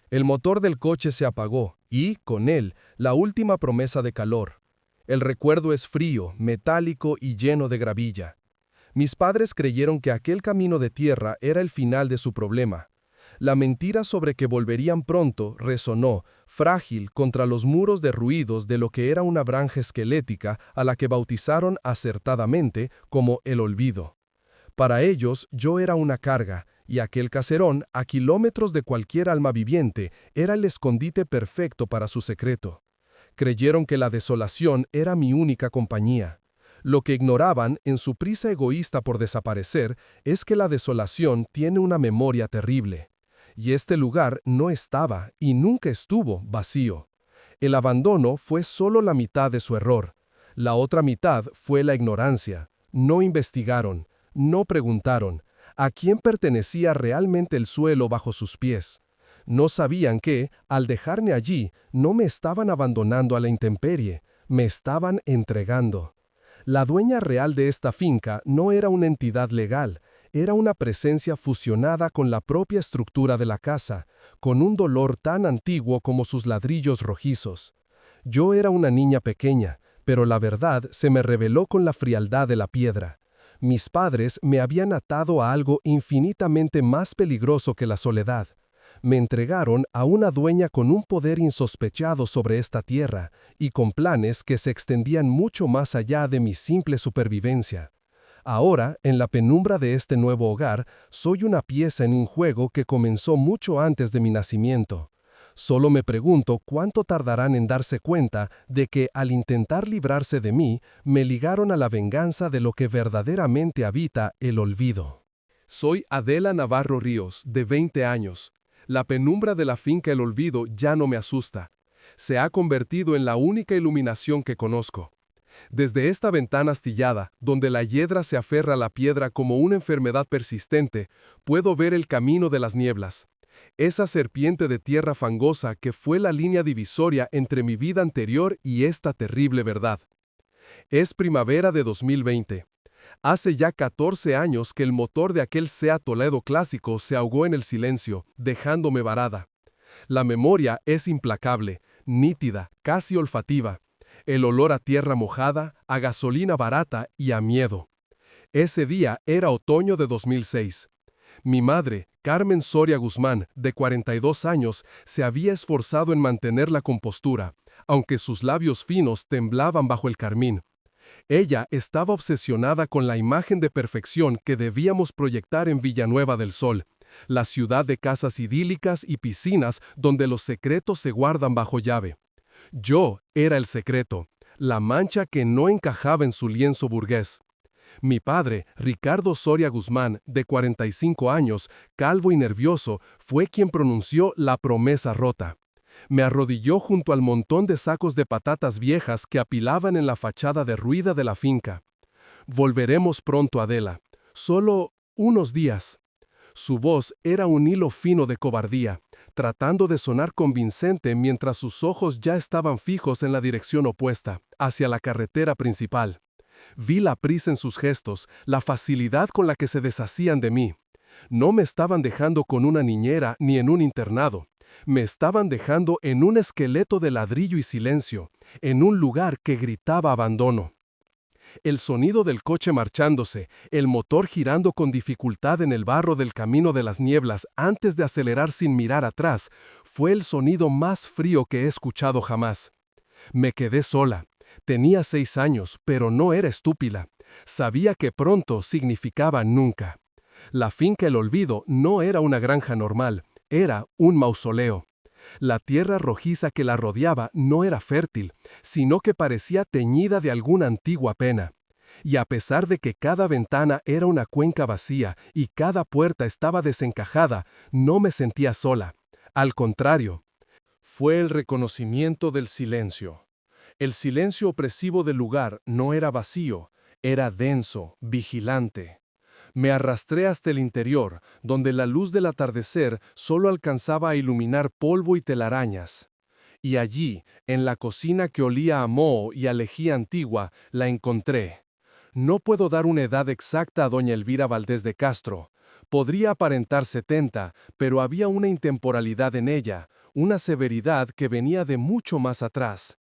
El motor del coche se apagó y, con él, la última promesa de calor. El recuerdo es frío, metálico y lleno de gravilla. Mis padres creyeron que aquel camino de tierra era el final de su problema. La mentira sobre que volverían pronto resonó, frágil, contra los muros derruidos de lo que era una granja esquelética a la que bautizaron acertadamente como el olvido. Para ellos yo era una carga, y aquel caserón, a kilómetros de cualquier alma viviente, era el escondite perfecto para su secreto. Creyeron que la desolación era mi única compañía. Lo que ignoraban, en su prisa egoísta por desaparecer, es que la desolación tiene una memoria terrible. Y este lugar no estaba, y nunca estuvo, vacío. El abandono fue solo la mitad de su error. La otra mitad fue la ignorancia. No investigaron, no preguntaron a quién pertenecía realmente el suelo bajo sus pies. No sabían que, al dejarme allí, no me estaban abandonando a la intemperie, me estaban entregando. La dueña real de esta finca no era una entidad legal, era una presencia fusionada con la propia estructura de la casa, con un dolor tan antiguo como sus ladrillos rojizos. Yo era una niña pequeña, pero la verdad se me reveló con la frialdad de la piedra. Mis padres me habían atado a algo infinitamente más peligroso que la soledad. Me entregaron a una dueña con un poder insospechado sobre esta tierra y con planes que se extendían mucho más allá de mi simple supervivencia. Ahora, en la penumbra de este nuevo hogar, soy una pieza en un juego que comenzó mucho antes de mi nacimiento. Solo me pregunto cuánto tardarán en darse cuenta de que, al intentar librarse de mí, me ligaron a la venganza de lo que verdaderamente habita el olvido. Soy Adela Navarro Ríos, de 20 años. La penumbra de la finca El Olvido ya no me asusta. Se ha convertido en la única iluminación que conozco. Desde esta ventana astillada, donde la hiedra se aferra a la piedra como una enfermedad persistente, puedo ver el camino de las nieblas. Esa serpiente de tierra fangosa que fue la línea divisoria entre mi vida anterior y esta terrible verdad. Es primavera de 2020. Hace ya 14 años que el motor de aquel Seat Toledo clásico se ahogó en el silencio, dejándome varada. La memoria es implacable, nítida, casi olfativa. El olor a tierra mojada, a gasolina barata y a miedo. Ese día era otoño de 2006. Mi madre, Carmen Soria Guzmán, de 42 años, se había esforzado en mantener la compostura, aunque sus labios finos temblaban bajo el carmín. Ella estaba obsesionada con la imagen de perfección que debíamos proyectar en Villanueva del Sol, la ciudad de casas idílicas y piscinas donde los secretos se guardan bajo llave. Yo era el secreto, la mancha que no encajaba en su lienzo burgués. Mi padre, Ricardo Soria Guzmán, de 45 años, calvo y nervioso, fue quien pronunció la promesa rota. Me arrodilló junto al montón de sacos de patatas viejas que apilaban en la fachada derruida de la finca. Volveremos pronto, Adela. Solo unos días. Su voz era un hilo fino de cobardía, tratando de sonar convincente mientras sus ojos ya estaban fijos en la dirección opuesta, hacia la carretera principal. Vi la prisa en sus gestos, la facilidad con la que se deshacían de mí. No me estaban dejando con una niñera ni en un internado. Me estaban dejando en un esqueleto de ladrillo y silencio, en un lugar que gritaba abandono. El sonido del coche marchándose, el motor girando con dificultad en el barro del camino de las nieblas antes de acelerar sin mirar atrás, fue el sonido más frío que he escuchado jamás. Me quedé sola. Tenía 6 años, pero no era estúpida. Sabía que pronto significaba nunca. La finca El Olvido no era una granja normal, era un mausoleo. La tierra rojiza que la rodeaba no era fértil, sino que parecía teñida de alguna antigua pena. Y a pesar de que cada ventana era una cuenca vacía y cada puerta estaba desencajada, no me sentía sola. Al contrario, fue el reconocimiento del silencio. El silencio opresivo del lugar no era vacío, era denso, vigilante. Me arrastré hasta el interior, donde la luz del atardecer solo alcanzaba a iluminar polvo y telarañas. Y allí, en la cocina que olía a moho y a lejía antigua, la encontré. No puedo dar una edad exacta a doña Elvira Valdés de Castro. Podría aparentar 70, pero había una intemporalidad en ella, una severidad que venía de mucho más atrás.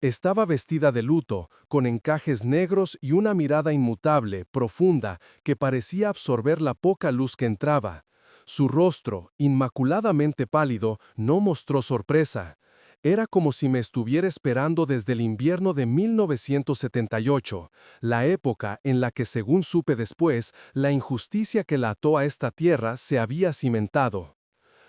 Estaba vestida de luto, con encajes negros y una mirada inmutable, profunda, que parecía absorber la poca luz que entraba. Su rostro, inmaculadamente pálido, no mostró sorpresa. Era como si me estuviera esperando desde el invierno de 1978, la época en la que, según supe después, la injusticia que la ató a esta tierra se había cimentado.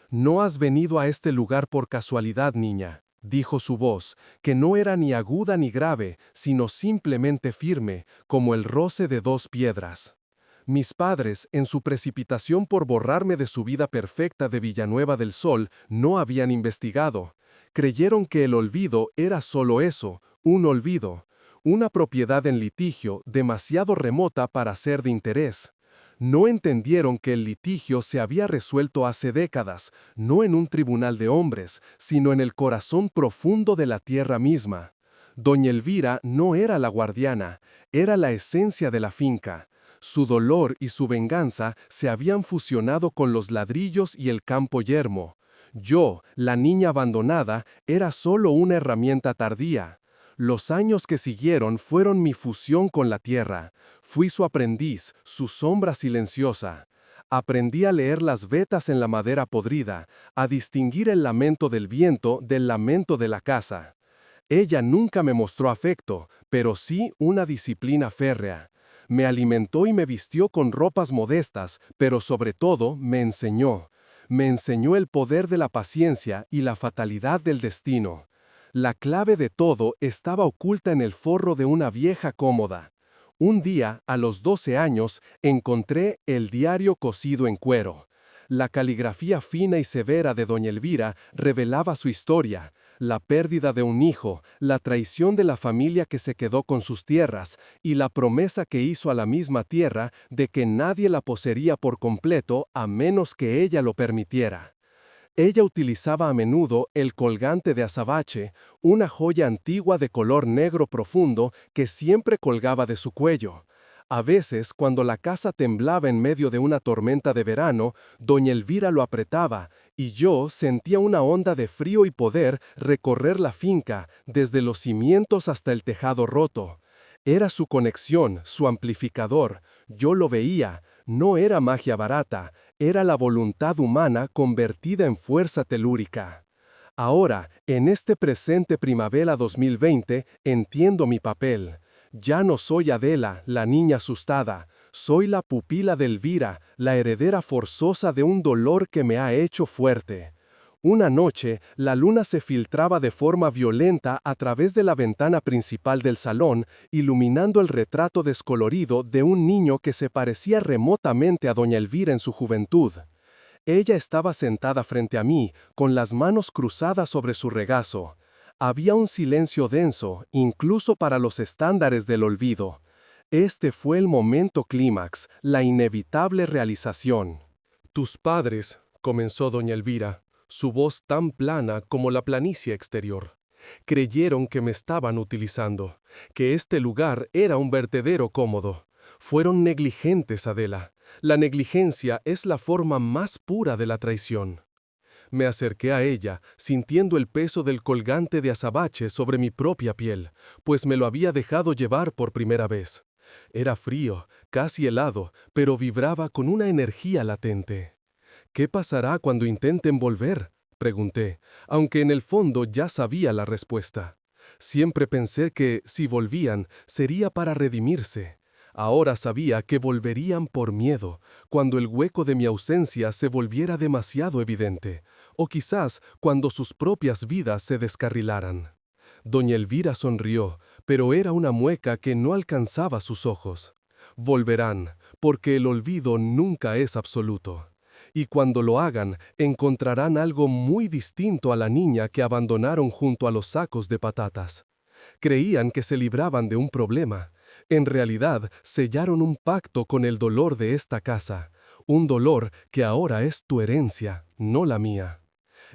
«No has venido a este lugar por casualidad, niña», dijo su voz, que no era ni aguda ni grave, sino simplemente firme, como el roce de dos piedras. Mis padres, en su precipitación por borrarme de su vida perfecta de Villanueva del Sol, no habían investigado. Creyeron que el olvido era solo eso, un olvido, una propiedad en litigio demasiado remota para ser de interés. No entendieron que el litigio se había resuelto hace décadas, no en un tribunal de hombres, sino en el corazón profundo de la tierra misma. Doña Elvira no era la guardiana, era la esencia de la finca. Su dolor y su venganza se habían fusionado con los ladrillos y el campo yermo. Yo, la niña abandonada, era solo una herramienta tardía. Los años que siguieron fueron mi fusión con la tierra. Fui su aprendiz, su sombra silenciosa. Aprendí a leer las vetas en la madera podrida, a distinguir el lamento del viento del lamento de la casa. Ella nunca me mostró afecto, pero sí una disciplina férrea. Me alimentó y me vistió con ropas modestas, pero sobre todo me enseñó. Me enseñó el poder de la paciencia y la fatalidad del destino. La clave de todo estaba oculta en el forro de una vieja cómoda. Un día, a los 12 años, encontré el diario cosido en cuero. La caligrafía fina y severa de doña Elvira revelaba su historia, la pérdida de un hijo, la traición de la familia que se quedó con sus tierras y la promesa que hizo a la misma tierra de que nadie la poseería por completo a menos que ella lo permitiera. Ella utilizaba a menudo el colgante de azabache, una joya antigua de color negro profundo que siempre colgaba de su cuello. A veces, cuando la casa temblaba en medio de una tormenta de verano, doña Elvira lo apretaba, y yo sentía una onda de frío y poder recorrer la finca, desde los cimientos hasta el tejado roto. Era su conexión, su amplificador. Yo lo veía. No era magia barata, era la voluntad humana convertida en fuerza telúrica. Ahora, en este presente primavera 2020, entiendo mi papel. Ya no soy Adela, la niña asustada. Soy la pupila de Elvira, la heredera forzosa de un dolor que me ha hecho fuerte. Una noche, la luna se filtraba de forma violenta a través de la ventana principal del salón, iluminando el retrato descolorido de un niño que se parecía remotamente a doña Elvira en su juventud. Ella estaba sentada frente a mí, con las manos cruzadas sobre su regazo. Había un silencio denso, incluso para los estándares del olvido. Este fue el momento clímax, la inevitable realización. Tus padres, comenzó doña Elvira, su voz tan plana como la planicie exterior, creyeron que me estaban utilizando, que este lugar era un vertedero cómodo. Fueron negligentes, Adela. La negligencia es la forma más pura de la traición. Me acerqué a ella, sintiendo el peso del colgante de azabache sobre mi propia piel, pues me lo había dejado llevar por primera vez. Era frío, casi helado, pero vibraba con una energía latente. «¿Qué pasará cuando intenten volver?», pregunté, aunque en el fondo ya sabía la respuesta. Siempre pensé que, si volvían, sería para redimirse. Ahora sabía que volverían por miedo, cuando el hueco de mi ausencia se volviera demasiado evidente, o quizás cuando sus propias vidas se descarrilaran. Doña Elvira sonrió, pero era una mueca que no alcanzaba sus ojos. Volverán, porque el olvido nunca es absoluto. Y cuando lo hagan, encontrarán algo muy distinto a la niña que abandonaron junto a los sacos de patatas. Creían que se libraban de un problema. En realidad, sellaron un pacto con el dolor de esta casa, un dolor que ahora es tu herencia, no la mía.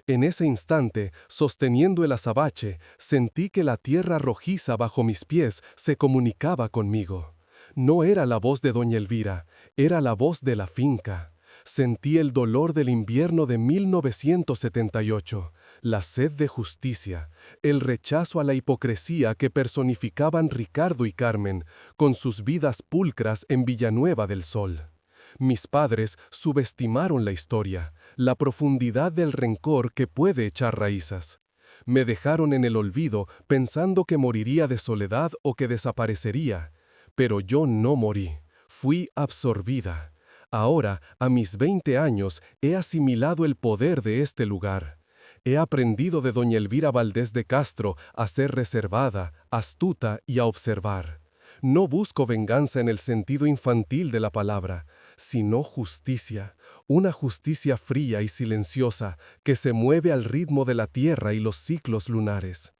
En ese instante, sosteniendo el azabache, sentí que la tierra rojiza bajo mis pies se comunicaba conmigo. No era la voz de doña Elvira, era la voz de la finca. Sentí el dolor del invierno de 1978, la sed de justicia, el rechazo a la hipocresía que personificaban Ricardo y Carmen, con sus vidas pulcras en Villanueva del Sol. Mis padres subestimaron la historia, la profundidad del rencor que puede echar raíces. Me dejaron en el olvido pensando que moriría de soledad o que desaparecería. Pero yo no morí, fui absorbida. Ahora, a mis 20 años, he asimilado el poder de este lugar. He aprendido de doña Elvira Valdés de Castro a ser reservada, astuta y a observar. No busco venganza en el sentido infantil de la palabra, sino justicia, una justicia fría y silenciosa que se mueve al ritmo de la tierra y los ciclos lunares.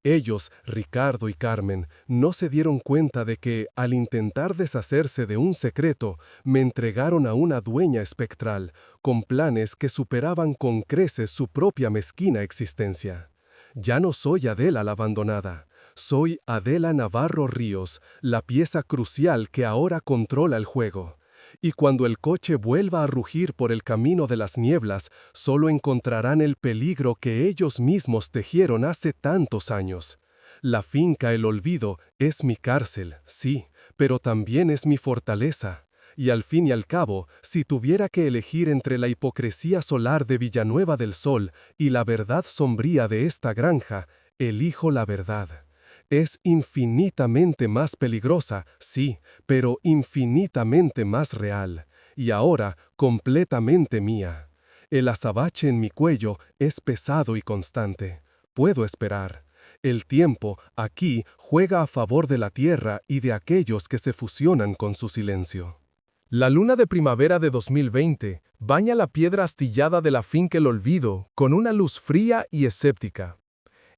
Ellos, Ricardo y Carmen, no se dieron cuenta de que, al intentar deshacerse de un secreto, me entregaron a una dueña espectral, con planes que superaban con creces su propia mezquina existencia. Ya no soy Adela la abandonada. Soy Adela Navarro Ríos, la pieza crucial que ahora controla el juego. Y cuando el coche vuelva a rugir por el camino de las nieblas, solo encontrarán el peligro que ellos mismos tejieron hace tantos años. La finca El Olvido es mi cárcel, sí, pero también es mi fortaleza. Y al fin y al cabo, si tuviera que elegir entre la hipocresía solar de Villanueva del Sol y la verdad sombría de esta granja, elijo la verdad. Es infinitamente más peligrosa, sí, pero infinitamente más real, y ahora completamente mía. El azabache en mi cuello es pesado y constante. Puedo esperar. El tiempo, aquí, juega a favor de la tierra y de aquellos que se fusionan con su silencio. La luna de primavera de 2020 baña la piedra astillada de la finca El Olvido con una luz fría y escéptica.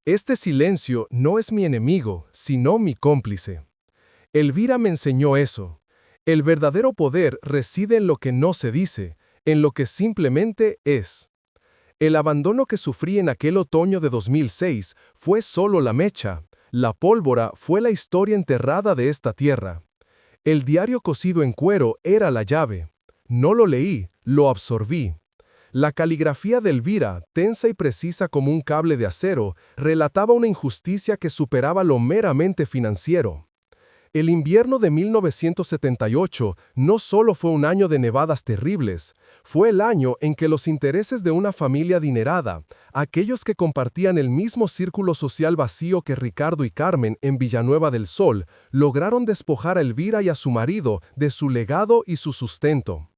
Este silencio no es mi enemigo, sino mi cómplice. Elvira me enseñó eso. El verdadero poder reside en lo que no se dice, en lo que simplemente es. El abandono que sufrí en aquel otoño de 2006 fue solo la mecha. La pólvora fue la historia enterrada de esta tierra. El diario cosido en cuero era la llave. No lo leí, lo absorbí. La caligrafía de Elvira, tensa y precisa como un cable de acero, relataba una injusticia que superaba lo meramente financiero. El invierno de 1978 no solo fue un año de nevadas terribles, fue el año en que los intereses de una familia adinerada, aquellos que compartían el mismo círculo social vacío que Ricardo y Carmen en Villanueva del Sol, lograron despojar a Elvira y a su marido de su legado y su sustento.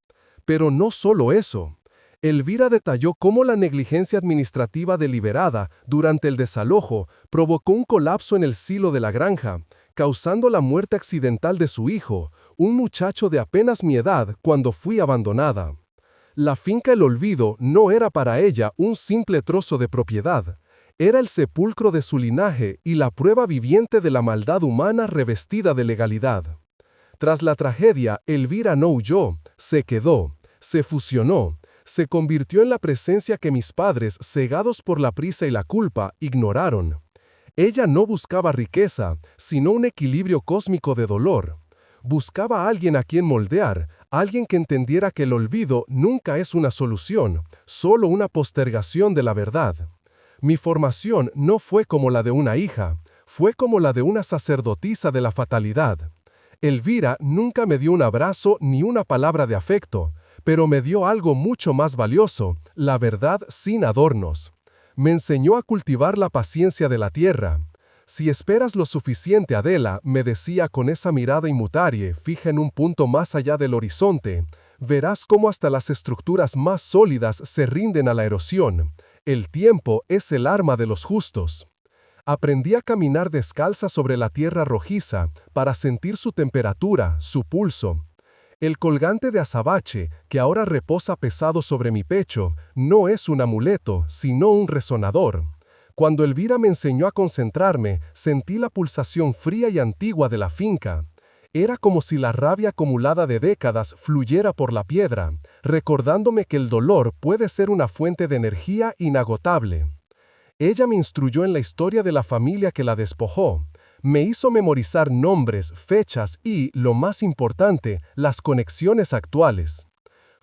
Pero no solo eso. Elvira detalló cómo la negligencia administrativa deliberada durante el desalojo provocó un colapso en el silo de la granja, causando la muerte accidental de su hijo, un muchacho de apenas mi edad cuando fui abandonada. La finca El Olvido no era para ella un simple trozo de propiedad, era el sepulcro de su linaje y la prueba viviente de la maldad humana revestida de legalidad. Tras la tragedia, Elvira no huyó, se quedó, se fusionó, se convirtió en la presencia que mis padres, cegados por la prisa y la culpa, ignoraron. Ella no buscaba riqueza, sino un equilibrio cósmico de dolor. Buscaba a alguien a quien moldear, alguien que entendiera que el olvido nunca es una solución, solo una postergación de la verdad. Mi formación no fue como la de una hija, fue como la de una sacerdotisa de la fatalidad. Elvira nunca me dio un abrazo ni una palabra de afecto, pero me dio algo mucho más valioso, la verdad sin adornos. Me enseñó a cultivar la paciencia de la tierra. Si esperas lo suficiente, Adela, me decía con esa mirada inmutarie, fija en un punto más allá del horizonte, verás cómo hasta las estructuras más sólidas se rinden a la erosión. El tiempo es el arma de los justos. Aprendí a caminar descalza sobre la tierra rojiza para sentir su temperatura, su pulso. El colgante de azabache, que ahora reposa pesado sobre mi pecho, no es un amuleto, sino un resonador. Cuando Elvira me enseñó a concentrarme, sentí la pulsación fría y antigua de la finca. Era como si la rabia acumulada de décadas fluyera por la piedra, recordándome que el dolor puede ser una fuente de energía inagotable. Ella me instruyó en la historia de la familia que la despojó. Me hizo memorizar nombres, fechas y, lo más importante, las conexiones actuales.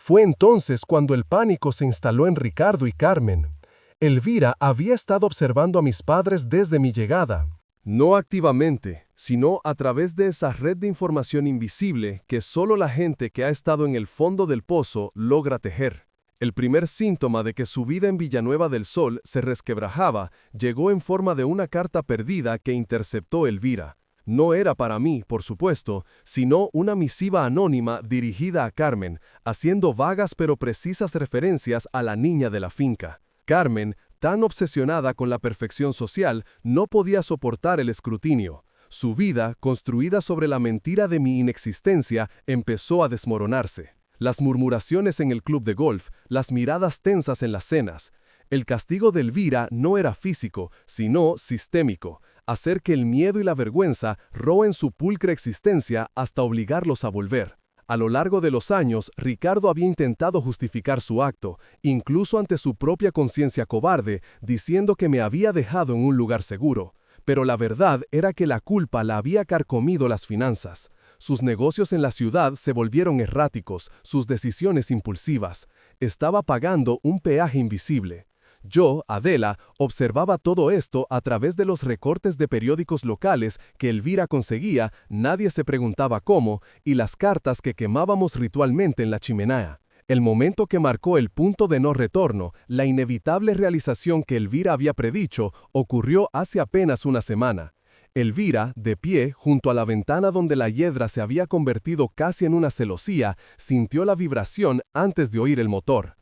Fue entonces cuando el pánico se instaló en Ricardo y Carmen. Elvira había estado observando a mis padres desde mi llegada. No activamente, sino a través de esa red de información invisible que solo la gente que ha estado en el fondo del pozo logra tejer. El primer síntoma de que su vida en Villanueva del Sol se resquebrajaba llegó en forma de una carta perdida que interceptó Elvira. No era para mí, por supuesto, sino una misiva anónima dirigida a Carmen, haciendo vagas pero precisas referencias a la niña de la finca. Carmen, tan obsesionada con la perfección social, no podía soportar el escrutinio. Su vida, construida sobre la mentira de mi inexistencia, empezó a desmoronarse. Las murmuraciones en el club de golf, las miradas tensas en las cenas. El castigo de Elvira no era físico, sino sistémico. Hacer que el miedo y la vergüenza roen su pulcra existencia hasta obligarlos a volver. A lo largo de los años, Ricardo había intentado justificar su acto, incluso ante su propia conciencia cobarde, diciendo que me había dejado en un lugar seguro. Pero la verdad era que la culpa la había carcomido las finanzas. Sus negocios en la ciudad se volvieron erráticos, sus decisiones impulsivas. Estaba pagando un peaje invisible. Yo, Adela, observaba todo esto a través de los recortes de periódicos locales que Elvira conseguía, nadie se preguntaba cómo, y las cartas que quemábamos ritualmente en la chimenea. El momento que marcó el punto de no retorno, la inevitable realización que Elvira había predicho, ocurrió hace apenas una semana. Elvira, de pie, junto a la ventana donde la hiedra se había convertido casi en una celosía, sintió la vibración antes de oír el motor.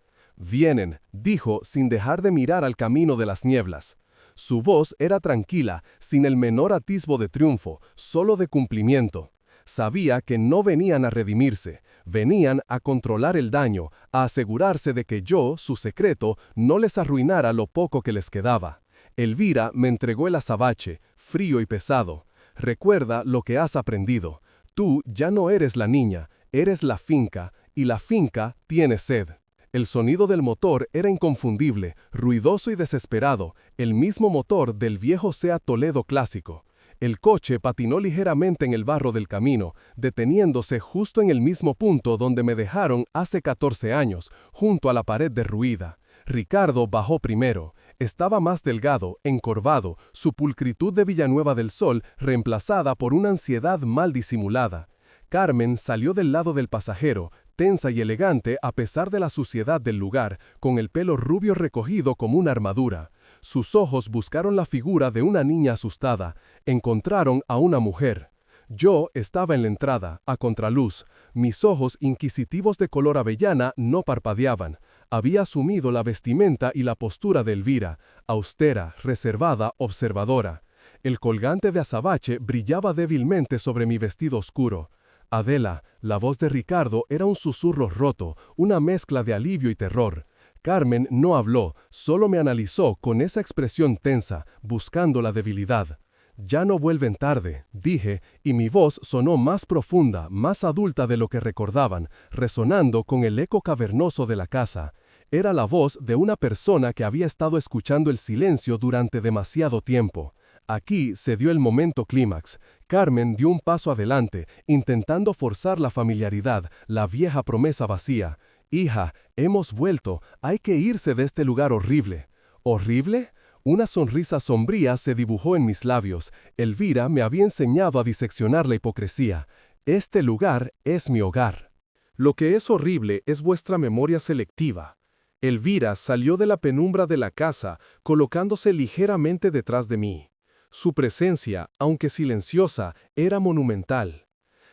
«Vienen», dijo, sin dejar de mirar al camino de las nieblas. Su voz era tranquila, sin el menor atisbo de triunfo, solo de cumplimiento. Sabía que no venían a redimirse, venían a controlar el daño, a asegurarse de que yo, su secreto, no les arruinara lo poco que les quedaba. Elvira me entregó el azabache, frío y pesado. «Recuerda lo que has aprendido. Tú ya no eres la niña, eres la finca, y la finca tiene sed». El sonido del motor era inconfundible, ruidoso y desesperado, el mismo motor del viejo Seat Toledo clásico. El coche patinó ligeramente en el barro del camino, deteniéndose justo en el mismo punto donde me dejaron hace 14 años, junto a la pared derruida. Ricardo bajó primero. Estaba más delgado, encorvado, su pulcritud de Villanueva del Sol reemplazada por una ansiedad mal disimulada. Carmen salió del lado del pasajero, tensa y elegante a pesar de la suciedad del lugar, con el pelo rubio recogido como una armadura. Sus ojos buscaron la figura de una niña asustada, encontraron a una mujer. Yo estaba en la entrada, a contraluz. Mis ojos inquisitivos de color avellana no parpadeaban. Había asumido la vestimenta y la postura de Elvira, austera, reservada, observadora. El colgante de azabache brillaba débilmente sobre mi vestido oscuro. Adela, la voz de Ricardo era un susurro roto, una mezcla de alivio y terror. Carmen no habló, solo me analizó con esa expresión tensa, buscando la debilidad. «Ya no vuelven tarde», dije, y mi voz sonó más profunda, más adulta de lo que recordaban, resonando con el eco cavernoso de la casa. Era la voz de una persona que había estado escuchando el silencio durante demasiado tiempo. Aquí se dio el momento clímax. Carmen dio un paso adelante, intentando forzar la familiaridad, la vieja promesa vacía. «Hija, hemos vuelto, hay que irse de este lugar horrible». ¿Horrible? Una sonrisa sombría se dibujó en mis labios. Elvira me había enseñado a diseccionar la hipocresía. «Este lugar es mi hogar». Lo que es horrible es vuestra memoria selectiva. Elvira salió de la penumbra de la casa, colocándose ligeramente detrás de mí. Su presencia, aunque silenciosa, era monumental.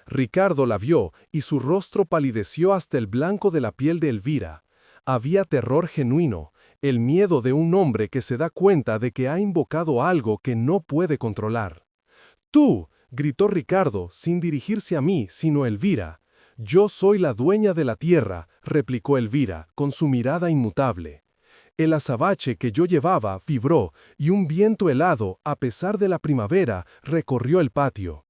Ricardo la vio y su rostro palideció hasta el blanco de la piel de Elvira. Había terror genuino, el miedo de un hombre que se da cuenta de que ha invocado algo que no puede controlar. «¡Tú!», gritó Ricardo, sin dirigirse a mí, sino a Elvira. «Yo soy la dueña de la tierra», replicó Elvira, con su mirada inmutable. El azabache que yo llevaba vibró, y un viento helado, a pesar de la primavera, recorrió el patio.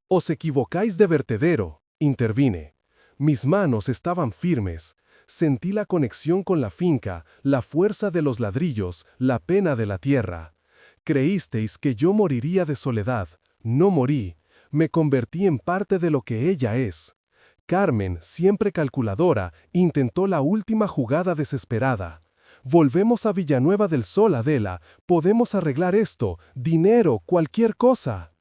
«Os equivocáis de vertedero», intervine. Mis manos estaban firmes. Sentí la conexión con la finca, la fuerza de los ladrillos, la pena de la tierra. Creísteis que yo moriría de soledad. No morí. Me convertí en parte de lo que ella es. Carmen, siempre calculadora, intentó la última jugada desesperada. Volvemos a Villanueva del Sol, Adela. Podemos arreglar esto. Dinero, cualquier cosa.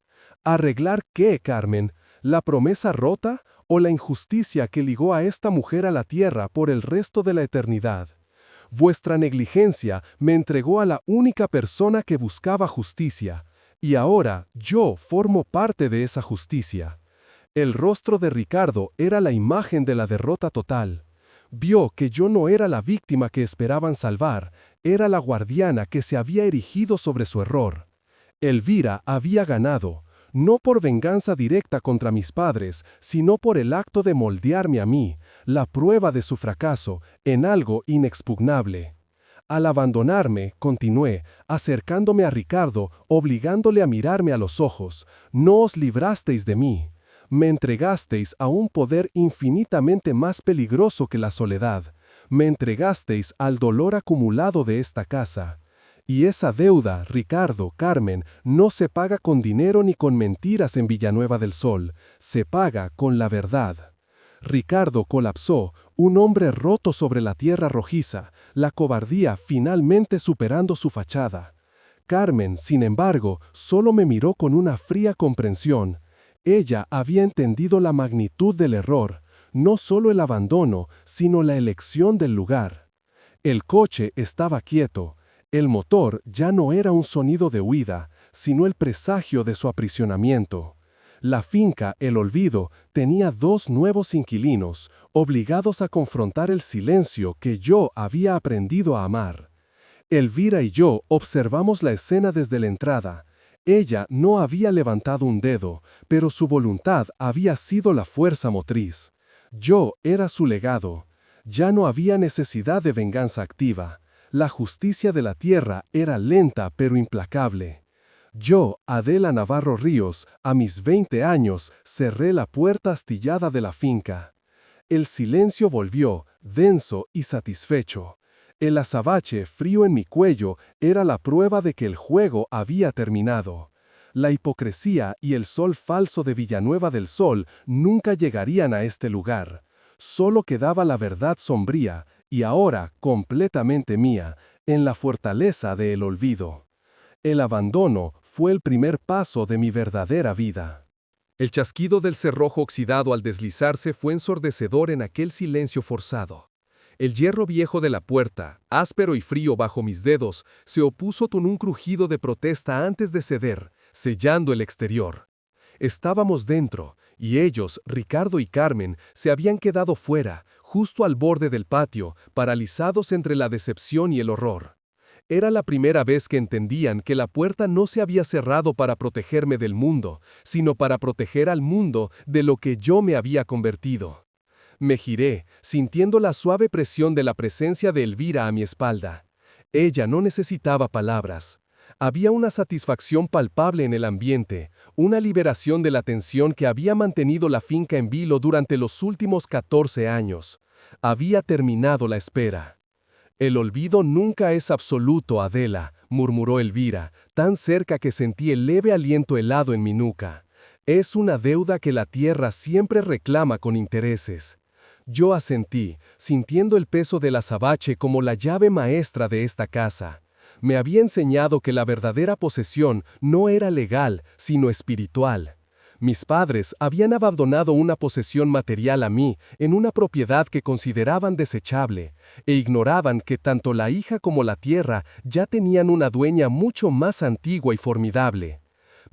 ¿Arreglar qué, Carmen? ¿La promesa rota o la injusticia que ligó a esta mujer a la tierra por el resto de la eternidad? Vuestra negligencia me entregó a la única persona que buscaba justicia, y ahora yo formo parte de esa justicia. El rostro de Ricardo era la imagen de la derrota total. Vio que yo no era la víctima que esperaban salvar, era la guardiana que se había erigido sobre su error. Elvira había ganado, no por venganza directa contra mis padres, sino por el acto de moldearme a mí, la prueba de su fracaso, en algo inexpugnable. Al abandonarme, continué, acercándome a Ricardo, obligándole a mirarme a los ojos, no os librasteis de mí. Me entregasteis a un poder infinitamente más peligroso que la soledad. Me entregasteis al dolor acumulado de esta casa. Y esa deuda, Ricardo, Carmen, no se paga con dinero ni con mentiras en Villanueva del Sol, se paga con la verdad. Ricardo colapsó, un hombre roto sobre la tierra rojiza, la cobardía finalmente superando su fachada. Carmen, sin embargo, solo me miró con una fría comprensión. Ella había entendido la magnitud del error, no solo el abandono, sino la elección del lugar. El coche estaba quieto. El motor ya no era un sonido de huida, sino el presagio de su aprisionamiento. La finca El Olvido tenía 2 nuevos inquilinos, obligados a confrontar el silencio que yo había aprendido a amar. Elvira y yo observamos la escena desde la entrada. Ella no había levantado un dedo, pero su voluntad había sido la fuerza motriz. Yo era su legado. Ya no había necesidad de venganza activa. La justicia de la tierra era lenta pero implacable. Yo, Adela Navarro Ríos, a mis 20 años, cerré la puerta astillada de la finca. El silencio volvió, denso y satisfecho. El azabache frío en mi cuello era la prueba de que el juego había terminado. La hipocresía y el sol falso de Villanueva del Sol nunca llegarían a este lugar. Solo quedaba la verdad sombría, y ahora completamente mía, en la fortaleza de El Olvido. El abandono fue el primer paso de mi verdadera vida. El chasquido del cerrojo oxidado al deslizarse fue ensordecedor en aquel silencio forzado. El hierro viejo de la puerta, áspero y frío bajo mis dedos, se opuso con un crujido de protesta antes de ceder, sellando el exterior. Estábamos dentro, y ellos, Ricardo y Carmen, se habían quedado fuera, justo al borde del patio, paralizados entre la decepción y el horror. Era la primera vez que entendían que la puerta no se había cerrado para protegerme del mundo, sino para proteger al mundo de lo que yo me había convertido. Me giré, sintiendo la suave presión de la presencia de Elvira a mi espalda. Ella no necesitaba palabras. Había una satisfacción palpable en el ambiente, una liberación de la tensión que había mantenido la finca en vilo durante los últimos 14 años. Había terminado la espera. El olvido nunca es absoluto, Adela, murmuró Elvira, tan cerca que sentí el leve aliento helado en mi nuca. Es una deuda que la tierra siempre reclama con intereses. Yo asentí, sintiendo el peso del azabache como la llave maestra de esta casa. Me había enseñado que la verdadera posesión no era legal, sino espiritual. Mis padres habían abandonado una posesión material a mí en una propiedad que consideraban desechable, e ignoraban que tanto la hija como la tierra ya tenían una dueña mucho más antigua y formidable.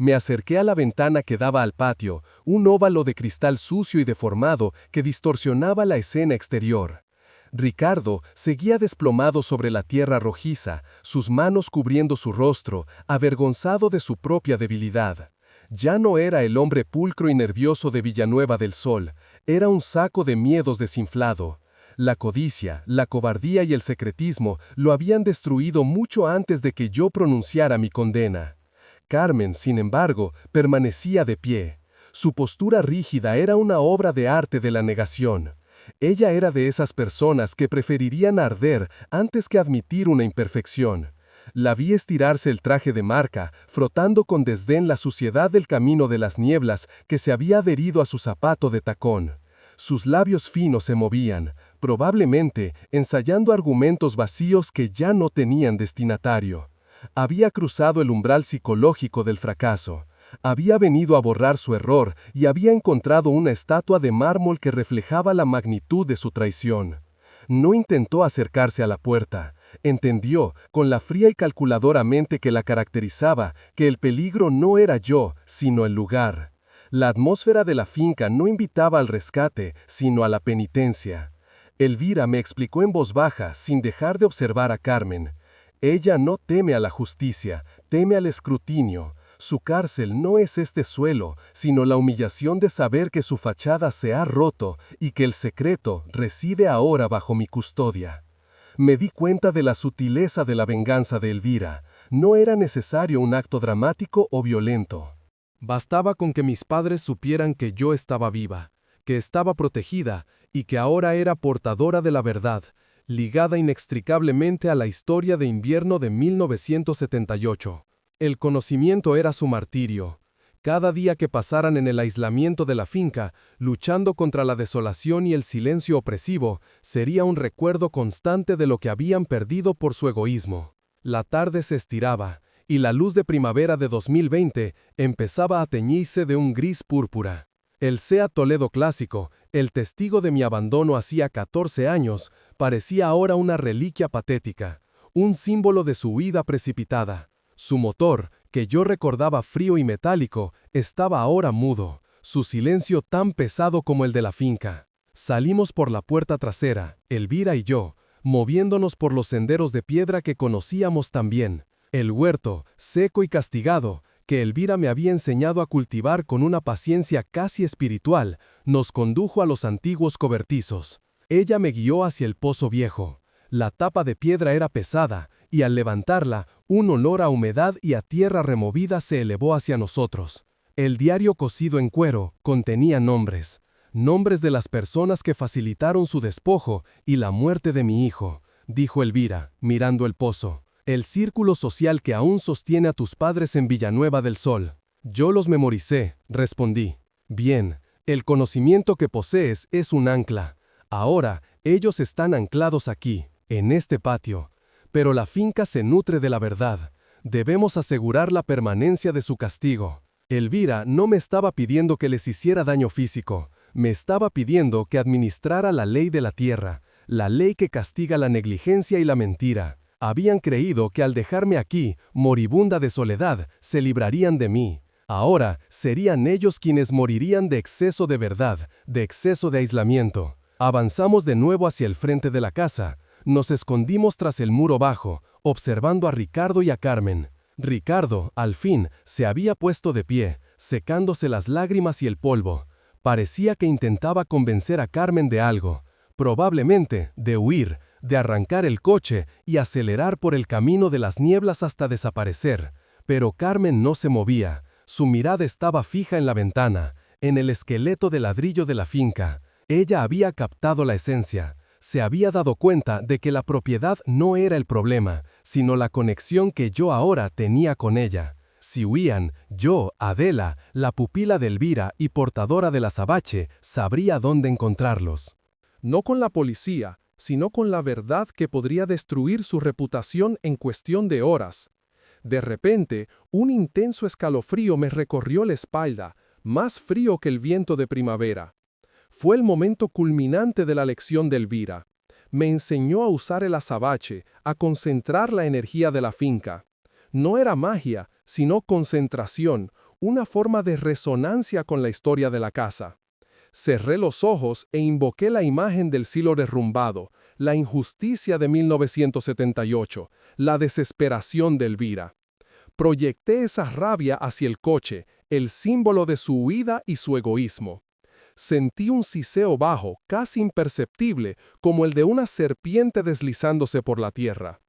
Me acerqué a la ventana que daba al patio, un óvalo de cristal sucio y deformado que distorsionaba la escena exterior. Ricardo seguía desplomado sobre la tierra rojiza, sus manos cubriendo su rostro, avergonzado de su propia debilidad. Ya no era el hombre pulcro y nervioso de Villanueva del Sol, era un saco de miedos desinflado. La codicia, la cobardía y el secretismo lo habían destruido mucho antes de que yo pronunciara mi condena. Carmen, sin embargo, permanecía de pie. Su postura rígida era una obra de arte de la negación. Ella era de esas personas que preferirían arder antes que admitir una imperfección. La vi estirarse el traje de marca, frotando con desdén la suciedad del camino de las nieblas que se había adherido a su zapato de tacón. Sus labios finos se movían, probablemente ensayando argumentos vacíos que ya no tenían destinatario. Había cruzado el umbral psicológico del fracaso. Había venido a borrar su error y había encontrado una estatua de mármol que reflejaba la magnitud de su traición. No intentó acercarse a la puerta. Entendió, con la fría y calculadora mente que la caracterizaba, que el peligro no era yo, sino el lugar. La atmósfera de la finca no invitaba al rescate, sino a la penitencia. Elvira me explicó en voz baja, sin dejar de observar a Carmen. Ella no teme a la justicia, teme al escrutinio. Su cárcel no es este suelo, sino la humillación de saber que su fachada se ha roto y que el secreto reside ahora bajo mi custodia. Me di cuenta de la sutileza de la venganza de Elvira. No era necesario un acto dramático o violento. Bastaba con que mis padres supieran que yo estaba viva, que estaba protegida y que ahora era portadora de la verdad, ligada inextricablemente a la historia de invierno de 1978. El conocimiento era su martirio. Cada día que pasaran en el aislamiento de la finca, luchando contra la desolación y el silencio opresivo, sería un recuerdo constante de lo que habían perdido por su egoísmo. La tarde se estiraba, y la luz de primavera de 2020 empezaba a teñirse de un gris púrpura. El Seat Toledo clásico, el testigo de mi abandono hacía 14 años, parecía ahora una reliquia patética, un símbolo de su huida precipitada. Su motor, que yo recordaba frío y metálico, estaba ahora mudo, su silencio tan pesado como el de la finca. Salimos por la puerta trasera, Elvira y yo, moviéndonos por los senderos de piedra que conocíamos tan bien. El huerto, seco y castigado, que Elvira me había enseñado a cultivar con una paciencia casi espiritual, nos condujo a los antiguos cobertizos. Ella me guió hacia el pozo viejo. La tapa de piedra era pesada, y al levantarla, un olor a humedad y a tierra removida se elevó hacia nosotros. El diario cosido en cuero contenía nombres de las personas que facilitaron su despojo y la muerte de mi hijo, dijo Elvira, mirando el pozo. El círculo social que aún sostiene a tus padres en Villanueva del Sol. Yo los memoricé, respondí. Bien, el conocimiento que posees es un ancla. Ahora, ellos están anclados aquí, en este patio. Pero la finca se nutre de la verdad. Debemos asegurar la permanencia de su castigo. Elvira no me estaba pidiendo que les hiciera daño físico. Me estaba pidiendo que administrara la ley de la tierra, la ley que castiga la negligencia y la mentira. Habían creído que al dejarme aquí, moribunda de soledad, se librarían de mí. Ahora serían ellos quienes morirían de exceso de verdad, de exceso de aislamiento. Avanzamos de nuevo hacia el frente de la casa. Nos escondimos tras el muro bajo, observando a Ricardo y a Carmen. Ricardo, al fin, se había puesto de pie, secándose las lágrimas y el polvo. Parecía que intentaba convencer a Carmen de algo, probablemente de huir, de arrancar el coche y acelerar por el camino de las nieblas hasta desaparecer. Pero Carmen no se movía. Su mirada estaba fija en la ventana, en el esqueleto de ladrillo de la finca. Ella había captado la esencia. Se había dado cuenta de que la propiedad no era el problema, sino la conexión que yo ahora tenía con ella. Si huían, yo, Adela, la pupila de Elvira y portadora del azabache, sabría dónde encontrarlos. No con la policía, sino con la verdad que podría destruir su reputación en cuestión de horas. De repente, un intenso escalofrío me recorrió la espalda, más frío que el viento de primavera. Fue el momento culminante de la lección de Elvira. Me enseñó a usar el azabache, a concentrar la energía de la finca. No era magia, sino concentración, una forma de resonancia con la historia de la casa. Cerré los ojos e invoqué la imagen del silo derrumbado, la injusticia de 1978, la desesperación de Elvira. Proyecté esa rabia hacia el coche, el símbolo de su huida y su egoísmo. Sentí un siseo bajo, casi imperceptible, como el de una serpiente deslizándose por la tierra.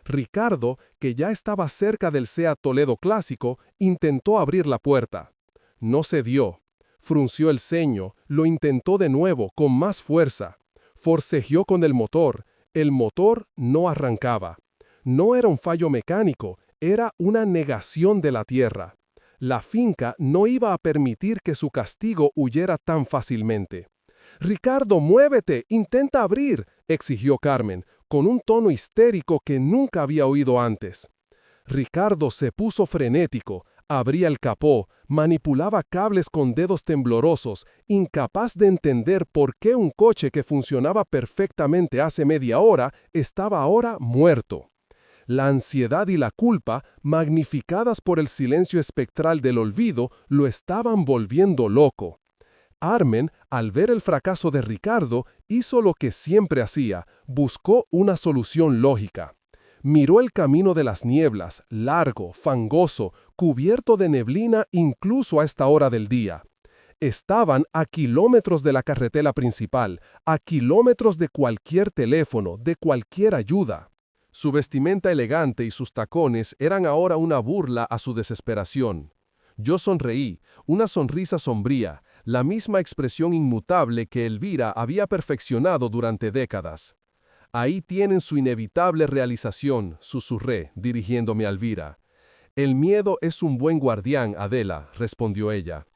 Ricardo, que ya estaba cerca del Seat Toledo clásico, intentó abrir la puerta. No se dio. Frunció el ceño, lo intentó de nuevo, con más fuerza. Forcejeó con el motor no arrancaba. No era un fallo mecánico, era una negación de la tierra. La finca no iba a permitir que su castigo huyera tan fácilmente. «Ricardo, muévete, intenta abrir», exigió Carmen, con un tono histérico que nunca había oído antes. Ricardo se puso frenético, abría el capó, manipulaba cables con dedos temblorosos, incapaz de entender por qué un coche que funcionaba perfectamente hace media hora estaba ahora muerto. La ansiedad y la culpa, magnificadas por el silencio espectral del olvido, lo estaban volviendo loco. Carmen, al ver el fracaso de Ricardo, hizo lo que siempre hacía, buscó una solución lógica. Miró el camino de las nieblas, largo, fangoso, cubierto de neblina incluso a esta hora del día. Estaban a kilómetros de la carretera principal, a kilómetros de cualquier teléfono, de cualquier ayuda. Su vestimenta elegante y sus tacones eran ahora una burla a su desesperación. Yo sonreí, una sonrisa sombría, la misma expresión inmutable que Elvira había perfeccionado durante décadas. «Ahí tienen su inevitable realización», susurré, dirigiéndome a Elvira. «El miedo es un buen guardián, Adela», respondió ella.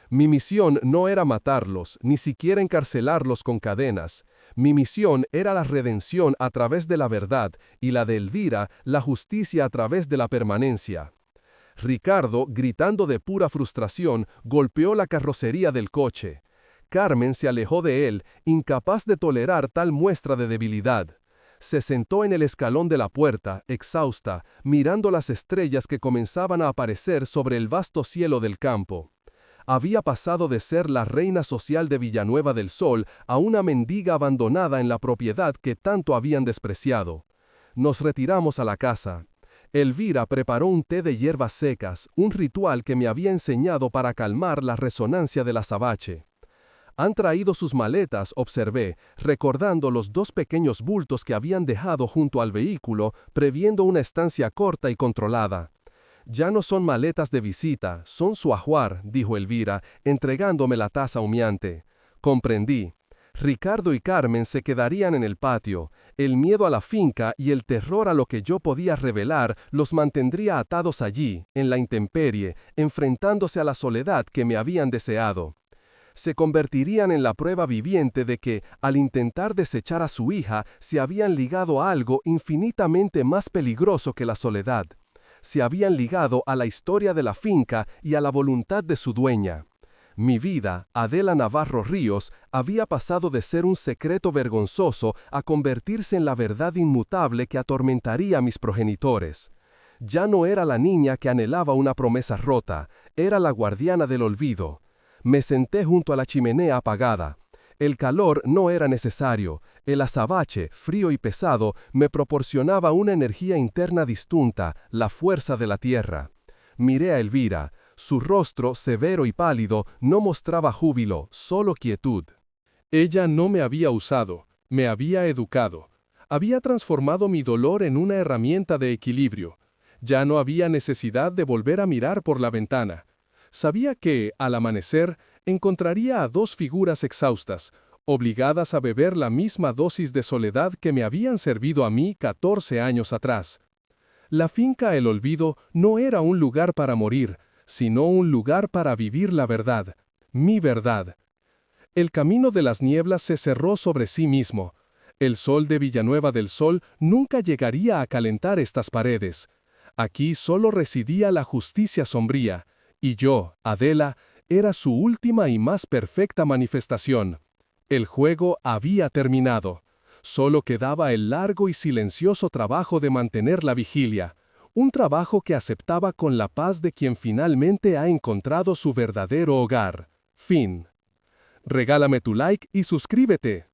Mi misión no era matarlos, ni siquiera encarcelarlos con cadenas. Mi misión era la redención a través de la verdad, y la de Elvira, la justicia a través de la permanencia. Ricardo, gritando de pura frustración, golpeó la carrocería del coche. Carmen se alejó de él, incapaz de tolerar tal muestra de debilidad. Se sentó en el escalón de la puerta, exhausta, mirando las estrellas que comenzaban a aparecer sobre el vasto cielo del campo. Había pasado de ser la reina social de Villanueva del Sol a una mendiga abandonada en la propiedad que tanto habían despreciado. Nos retiramos a la casa. Elvira preparó un té de hierbas secas, un ritual que me había enseñado para calmar la resonancia del azabache. «Han traído sus maletas», observé, recordando los 2 pequeños bultos que habían dejado junto al vehículo, previendo una estancia corta y controlada. «Ya no son maletas de visita, son su ajuar», dijo Elvira, entregándome la taza humeante. Comprendí. Ricardo y Carmen se quedarían en el patio. El miedo a la finca y el terror a lo que yo podía revelar los mantendría atados allí, en la intemperie, enfrentándose a la soledad que me habían deseado. Se convertirían en la prueba viviente de que, al intentar desechar a su hija, se habían ligado a algo infinitamente más peligroso que la soledad. Se habían ligado a la historia de la finca y a la voluntad de su dueña. Mi vida, Adela Navarro Ríos, había pasado de ser un secreto vergonzoso a convertirse en la verdad inmutable que atormentaría a mis progenitores. Ya no era la niña que anhelaba una promesa rota, era la guardiana del olvido. Me senté junto a la chimenea apagada. El calor no era necesario. El azabache, frío y pesado, me proporcionaba una energía interna distinta, la fuerza de la tierra. Miré a Elvira. Su rostro, severo y pálido, no mostraba júbilo, solo quietud. Ella no me había usado, me había educado. Había transformado mi dolor en una herramienta de equilibrio. Ya no había necesidad de volver a mirar por la ventana. Sabía que, al amanecer, encontraría a 2 figuras exhaustas, obligadas a beber la misma dosis de soledad que me habían servido a mí 14 años atrás. La finca El Olvido no era un lugar para morir, sino un lugar para vivir la verdad, mi verdad. El camino de las nieblas se cerró sobre sí mismo. El sol de Villanueva del Sol nunca llegaría a calentar estas paredes. Aquí solo residía la justicia sombría, y yo, Adela, era su última y más perfecta manifestación. El juego había terminado. Solo quedaba el largo y silencioso trabajo de mantener la vigilia. Un trabajo que aceptaba con la paz de quien finalmente ha encontrado su verdadero hogar. Fin. Regálame tu like y suscríbete.